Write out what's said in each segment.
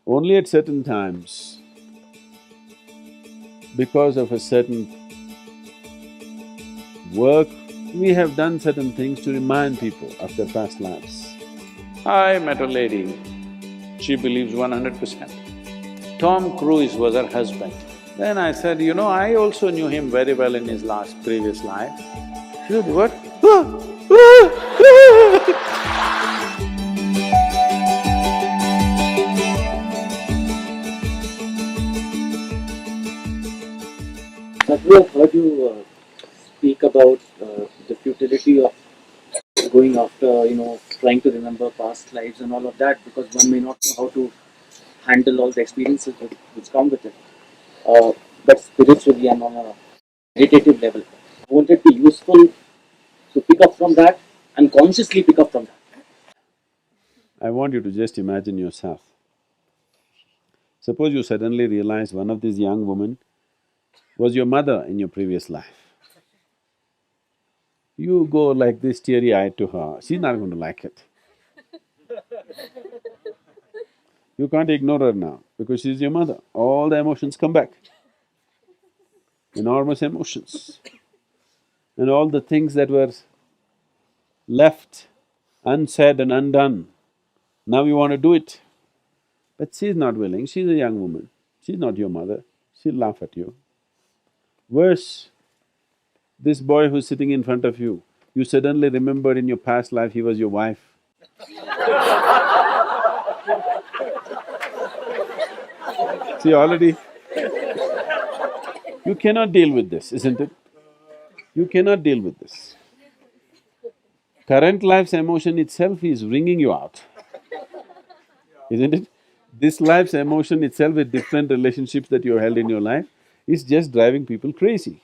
Only at certain times, because of a certain work, we have done certain things to remind people of their past lives. I met a lady, she believes 100%. Tom Cruise was her husband. Then I said, I also knew him very well in his previous life. She said, what? Sadhguru, I've heard you speak about the futility of going after, trying to remember past lives and all of that because one may not know how to handle all the experiences which come with it. Uh, but spiritually and on a meditative level, won't it be useful to pick up from that and consciously pick up from that? I want you to just imagine yourself. Suppose you suddenly realize one of these young women was your mother in your previous life. You go like this teary-eyed to her, she's not going to like it. You can't ignore her now because she's your mother. All the emotions come back, enormous emotions. And all the things that were left unsaid and undone, now you want to do it. But she's not willing, she's a young woman, she's not your mother, she'll laugh at you. Worse, this boy who's sitting in front of you suddenly remembered in your past life he was your wife. See, already you cannot deal with this, isn't it? You cannot deal with this. Current life's emotion itself is wringing you out, isn't it? This life's emotion itself with different relationships that you held in your life is just driving people crazy.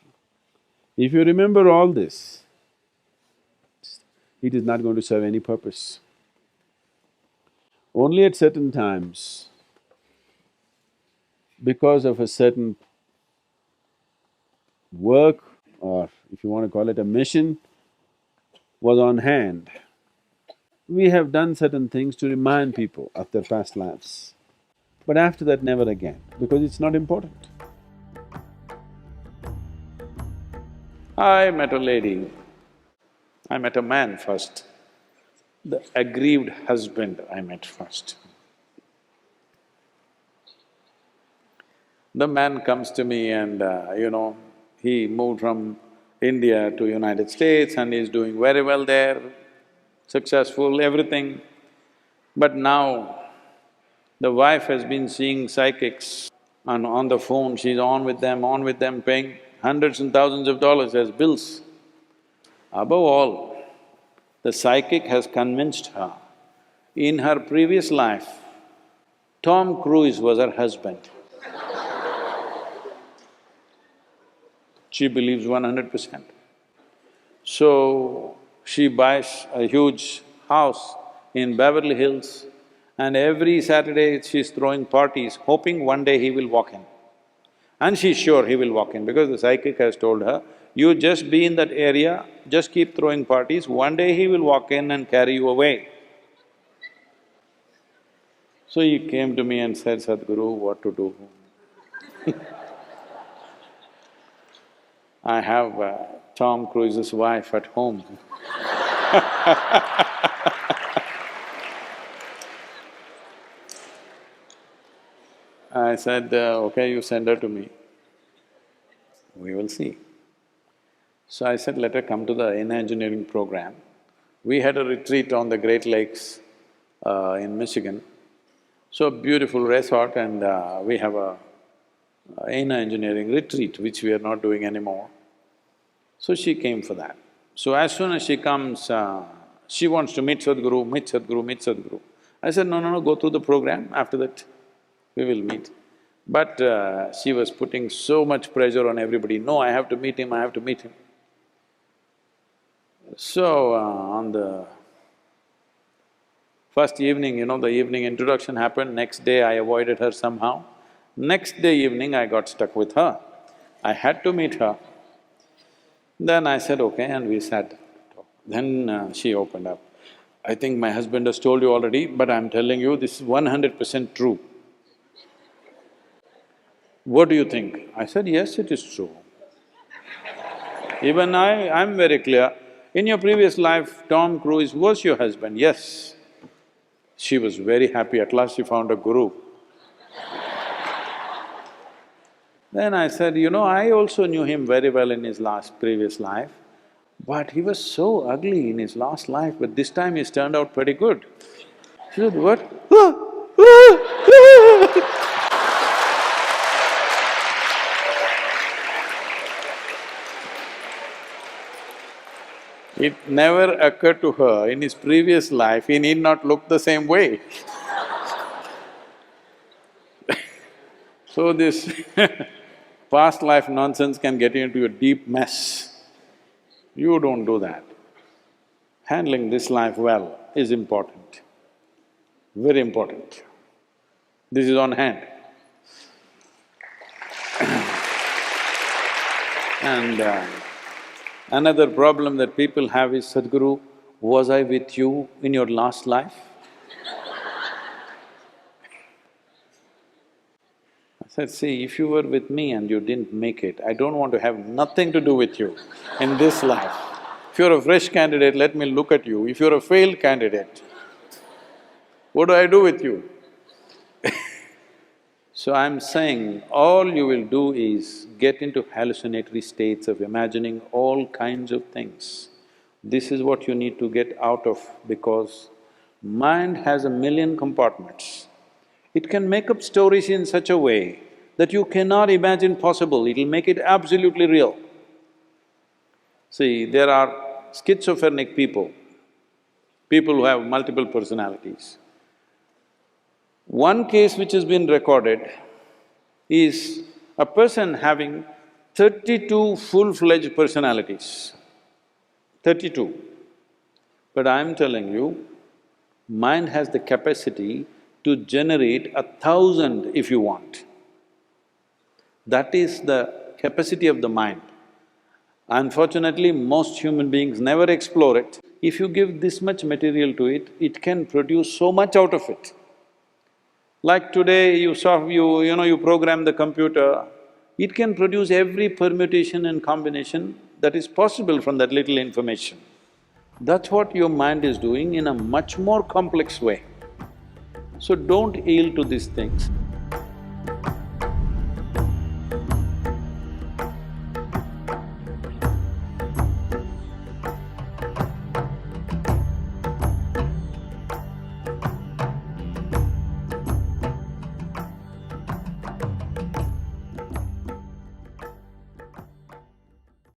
If you remember all this, it is not going to serve any purpose. Only at certain times, because of a certain work, or if you want to call it a mission, was on hand, we have done certain things to remind people of their past lives. But after that, never again, because it's not important. I met a lady, I met a man first. The aggrieved husband I met first. The man comes to me and, he moved from India to United States and he's doing very well there, successful, everything. But now, the wife has been seeing psychics and on the phone, she's on with them, paying hundreds and thousands of dollars as bills. Above all, the psychic has convinced her, in her previous life, Tom Cruise was her husband. She believes 100%. So, she buys a huge house in Beverly Hills and every Saturday she's throwing parties, hoping one day he will walk in. And she's sure he will walk in because the psychic has told her, you just be in that area, just keep throwing parties, one day he will walk in and carry you away. So he came to me and said, Sadhguru, what to do? I have Tom Cruise's wife at home. I said, okay, you send her to me, we will see. So I said, let her come to the inner engineering program. We had a retreat on the Great Lakes in Michigan. So beautiful resort and we have a inner engineering retreat, which we are not doing anymore. So she came for that. So as soon as she comes, she wants to meet Sadhguru, meet Sadhguru, meet Sadhguru. I said, no, go through the program, after that we will meet. But she was putting so much pressure on everybody, no, I have to meet him, I have to meet him. So, on the first evening, the evening introduction happened, next day I avoided her somehow. Next day evening I got stuck with her. I had to meet her. Then I said, okay, and we sat. Then she opened up. I think my husband has told you already, but I'm telling you, this is 100% true. What do you think? I said, yes, it is true. Even I'm very clear. In your previous life, Tom Cruise was your husband, yes. She was very happy, at last she found a guru. Then I said, I also knew him very well in his previous life, but he was so ugly in his last life, but this time he's turned out pretty good. She said, what? It never occurred to her, in his previous life, he need not look the same way. So this past life nonsense can get you into a deep mess. You don't do that. Handling this life well is important, very important. This is on hand. And another problem that people have is, Sadhguru, was I with you in your last life? I said, see, if you were with me and you didn't make it, I don't want to have nothing to do with you in this life. If you're a fresh candidate, let me look at you. If you're a failed candidate, what do I do with you? So I'm saying, all you will do is get into hallucinatory states of imagining all kinds of things. This is what you need to get out of, because mind has a million compartments. It can make up stories in such a way that you cannot imagine possible, it'll make it absolutely real. See, there are schizophrenic people who have multiple personalities. One case which has been recorded is a person having 32 full-fledged personalities. 32. But I'm telling you, mind has the capacity to generate 1,000 if you want. That is the capacity of the mind. Unfortunately, most human beings never explore it. If you give this much material to it, it can produce so much out of it. Like today, you program the computer, it can produce every permutation and combination that is possible from that little information. That's what your mind is doing in a much more complex way. So don't yield to these things.